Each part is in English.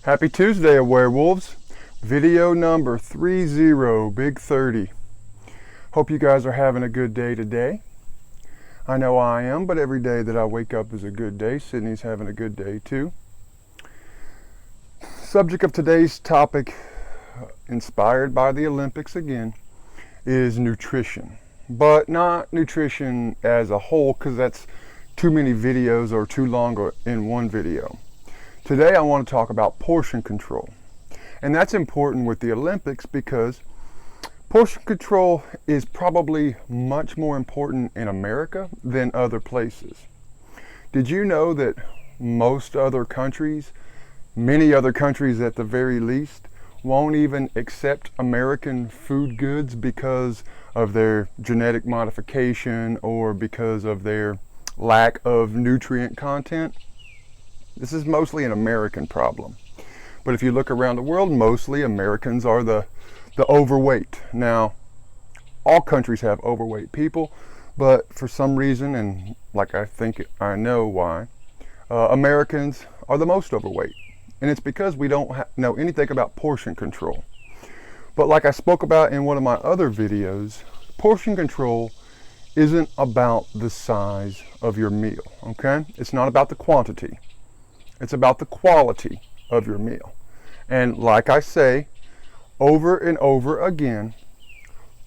Happy Tuesday, AwareWolves. Video number 30, big 30. Hope you guys are having a good day today. I know I am, but every day that I wake up is a good day. Sydney's having a good day too. Subject of today's topic, inspired by the Olympics again, is nutrition. But not nutrition as a whole, because that's too many videos or too long in one video. Today I want to talk about portion control. And that's important with the Olympics because portion control is probably much more important in America than other places. Did you know that most other countries, many other countries at the very least, won't even accept American food goods because of their genetic modification or because of their lack of nutrient content? This is mostly an American problem. But if you look around the world, mostly Americans are the overweight. Now, all countries have overweight people, but for some reason, and like I know why, Americans are the most overweight. And it's because we don't know anything about portion control. But like I spoke about in one of my other videos, portion control isn't about the size of your meal, okay? It's not about the quantity. It's about the quality of your meal. And like I say over and over again,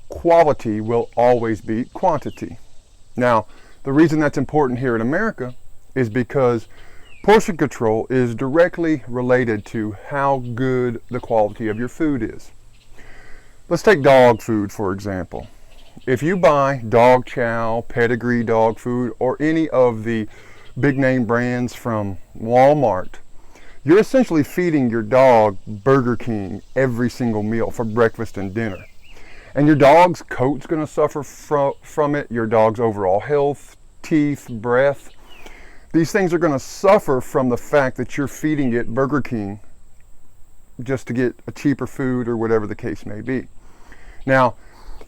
quality will always beat quantity. Now, the reason that's important here in America is because portion control is directly related to how good the quality of your food is. Let's take dog food, for example. If you buy dog chow, pedigree dog food, or any of the big name brands from Walmart, you're essentially feeding your dog Burger King every single meal for breakfast and dinner. And your dog's coat's going to suffer from it, your dog's overall health, teeth, breath. These things are going to suffer from the fact that you're feeding it Burger King just to get a cheaper food or whatever the case may be. Now,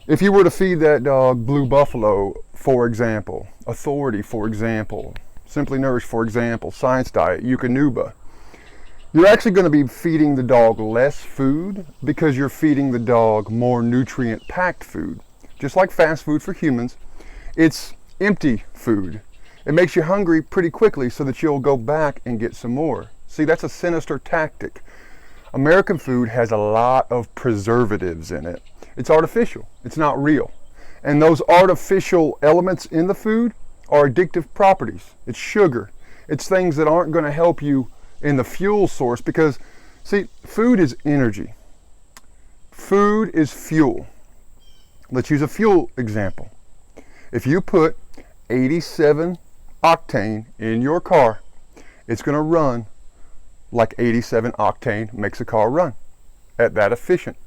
if you were to feed that dog Blue Buffalo, for example, Authority, for example, Simply Nourished, for example, Science Diet, Eukanuba, you're actually going to be feeding the dog less food because you're feeding the dog more nutrient-packed food. Just like fast food for humans, it's empty food. It makes you hungry pretty quickly so that you'll go back and get some more. See, that's a sinister tactic. American food has a lot of preservatives in it. It's artificial. It's not real. And those artificial elements in the food are addictive properties. It's sugar. It's things that aren't going to help you in the fuel source because, see, food is energy. Food is fuel. Let's use a fuel example. If you put 87 octane in your car, it's going to run like 87 octane makes a car run at that efficient.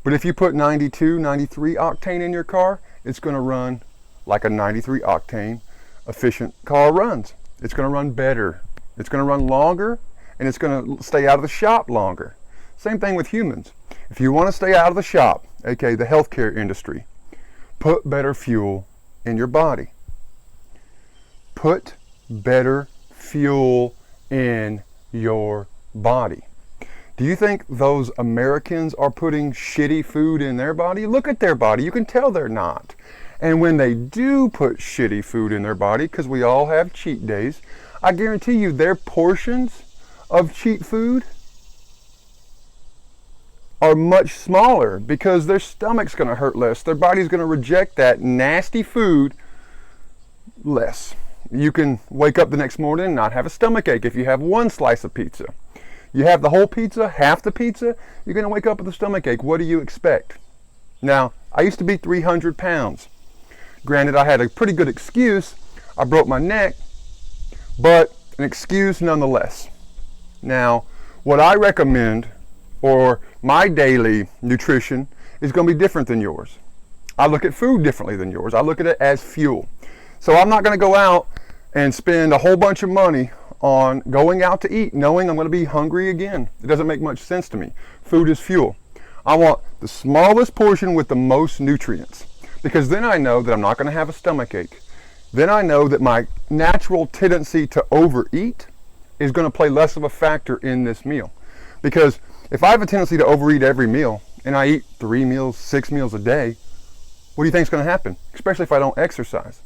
But if you put 92, 93 octane in your car, it's going to run like a 93 octane efficient car runs. It's going to run better. It's going to run longer, and it's going to stay out of the shop longer. Same thing with humans. If you want to stay out of the shop, aka the healthcare industry, put better fuel in your body. Put better fuel in your body. Do you think those Americans are putting shitty food in their body? Look at their body. You can tell they're not. And when they do put shitty food in their body, because we all have cheat days, I guarantee you their portions of cheat food are much smaller because their stomach's going to hurt less. Their body's going to reject that nasty food less. You can wake up the next morning and not have a stomach ache if you have one slice of pizza. You have the whole pizza, half the pizza, you're going to wake up with a stomach ache. What do you expect? Now, I used to be 300 pounds. Granted, I had a pretty good excuse. I broke my neck, but an excuse nonetheless. Now, what I recommend, or my daily nutrition, is going to be different than yours. I look at food differently than yours. I look at it as fuel. So I'm not going to go out and spend a whole bunch of money on going out to eat, knowing I'm going to be hungry again. It doesn't make much sense to me. Food is fuel. I want the smallest portion with the most nutrients, because then I know that I'm not going to have a stomach ache. Then I know that my natural tendency to overeat is going to play less of a factor in this meal. Because if I have a tendency to overeat every meal, and I eat 3 meals, 6 meals a day, what do you think is going to happen? Especially if I don't exercise.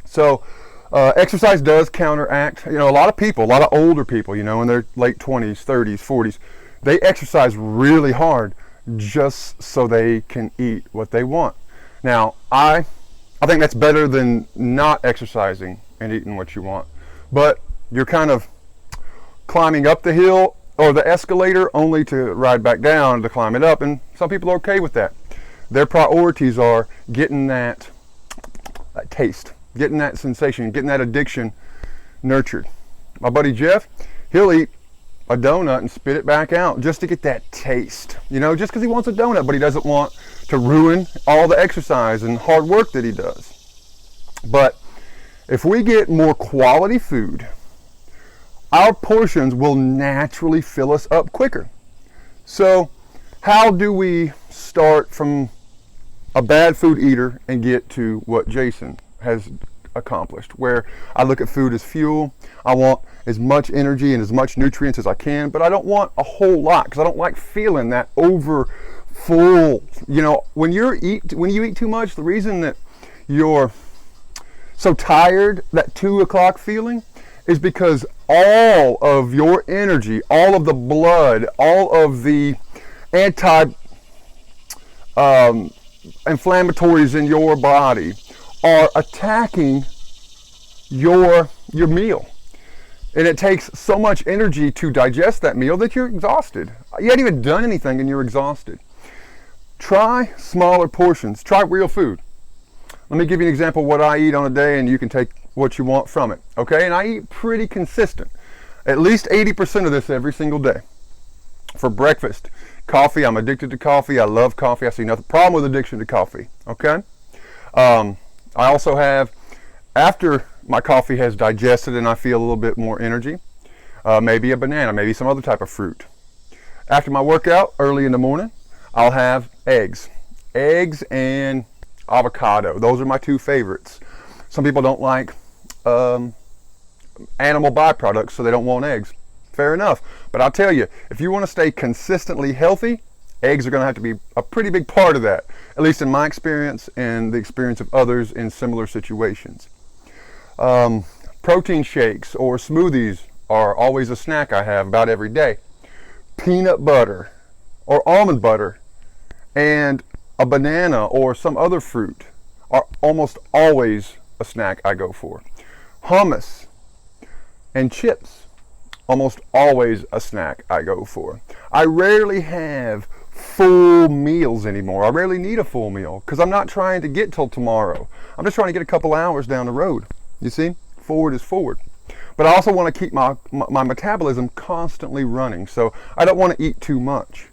So exercise does counteract, a lot of people, a lot of older people, in their late 20s, 30s, 40s, they exercise really hard just so they can eat what they want. Now, I think that's better than not exercising and eating what you want. But you're kind of climbing up the hill or the escalator only to ride back down to climb it up, and some people are okay with that. Their priorities are getting that taste, getting that sensation, getting that addiction nurtured. My buddy Jeff, he'll eat a donut and spit it back out just to get that taste, just because he wants a donut, but he doesn't want to ruin all the exercise and hard work that he does. But if we get more quality food, our portions will naturally fill us up quicker. So how do we start from a bad food eater and get to what Jason has accomplished, where I look at food as fuel? I want as much energy and as much nutrients as I can, but I don't want a whole lot, because I don't like feeling that over full. When you eat too much, the reason that you're so tired, that 2 o'clock feeling, is because all of your energy, all of the blood, all of the inflammatories in your body are attacking your meal. And it takes so much energy to digest that meal that you're exhausted. You haven't even done anything and you're exhausted. Try smaller portions. Try real food. Let me give you an example of what I eat on a day, and you can take what you want from it. Okay? And I eat pretty consistent. At least 80% of this every single day. For breakfast, coffee. I'm addicted to coffee. I love coffee. I see nothing problem with addiction to coffee. Okay? I also have, after my coffee has digested and I feel a little bit more energy, maybe a banana, maybe some other type of fruit. After my workout, early in the morning, I'll have eggs. Eggs and avocado. Those are my 2 favorites. Some people don't like animal byproducts, so they don't want eggs. Fair enough. But I'll tell you, if you want to stay consistently healthy, eggs are going to have to be a pretty big part of that, at least in my experience and the experience of others in similar situations. Protein shakes or smoothies are always a snack I have about every day. Peanut butter or almond butter and a banana or some other fruit are almost always a snack I go for. Hummus and chips, almost always a snack I go for. I rarely have full meals anymore. I rarely need a full meal because I'm not trying to get till tomorrow. I'm just trying to get a couple hours down the road. You see, forward is forward. But I also want to keep my metabolism constantly running, so I don't want to eat too much.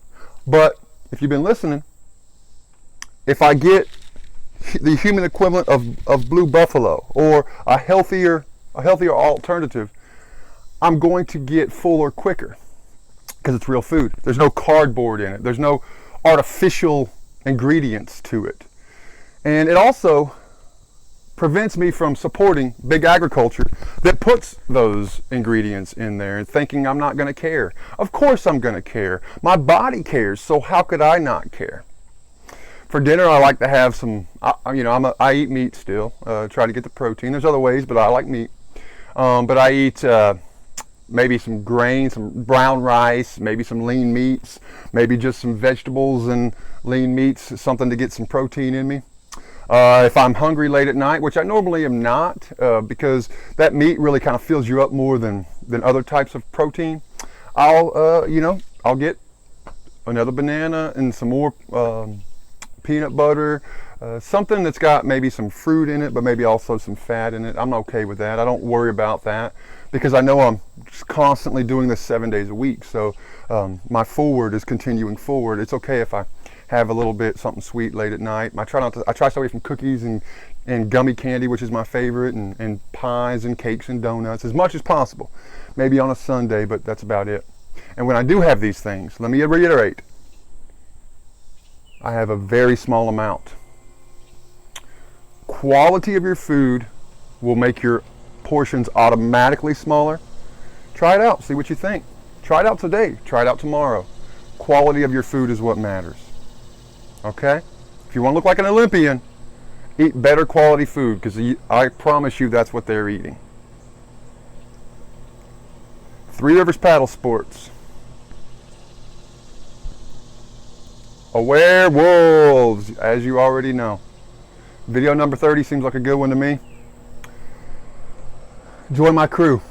But if you've been listening, if I get the human equivalent of Blue Buffalo or a healthier alternative, I'm going to get fuller quicker because it's real food. There's no cardboard in it. There's no artificial ingredients to it. And it also prevents me from supporting big agriculture that puts those ingredients in there and thinking I'm not going to care. Of course I'm going to care. My body cares, so how could I not care? For dinner, I like to have some, I eat meat still, try to get the protein. There's other ways, but I like meat. But I eat maybe some grain, some brown rice, maybe some lean meats, maybe just some vegetables and lean meats, something to get some protein in me. If I'm hungry late at night, which I normally am not, because that meat really kind of fills you up more than other types of protein, I'll get another banana and some more peanut butter, something that's got maybe some fruit in it, but maybe also some fat in it. I'm okay with that. I don't worry about that because I know I'm just constantly doing this 7 days a week. So my forward is continuing forward. It's okay if I have a little bit something sweet late at night. I try to stay away from cookies and gummy candy, which is my favorite, and pies and cakes and donuts as much as possible. Maybe on a Sunday, but that's about it. And when I do have these things, let me reiterate, I have a very small amount. Quality of your food will make your portions automatically smaller. Try it out, see what you think. Try it out today. Try it out tomorrow. Quality of your food is what matters. Okay? If you want to look like an Olympian, eat better quality food, because I promise you that's what they're eating. Three Rivers Paddle Sports. AwareWolves, as you already know. Video number 30 seems like a good one to me. Join my crew.